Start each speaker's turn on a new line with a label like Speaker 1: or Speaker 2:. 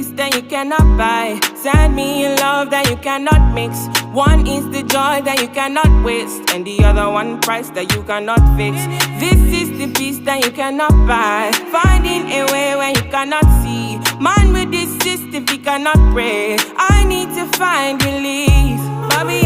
Speaker 1: peace that you cannot buy. Send me a love that you cannot mix. One is the joy that you cannot waste, and the other one price that you cannot fix. This is the peace that you cannot buy. Finding a way when you cannot see. Man with this system, he cannot pray. I need to find relief. Bobby,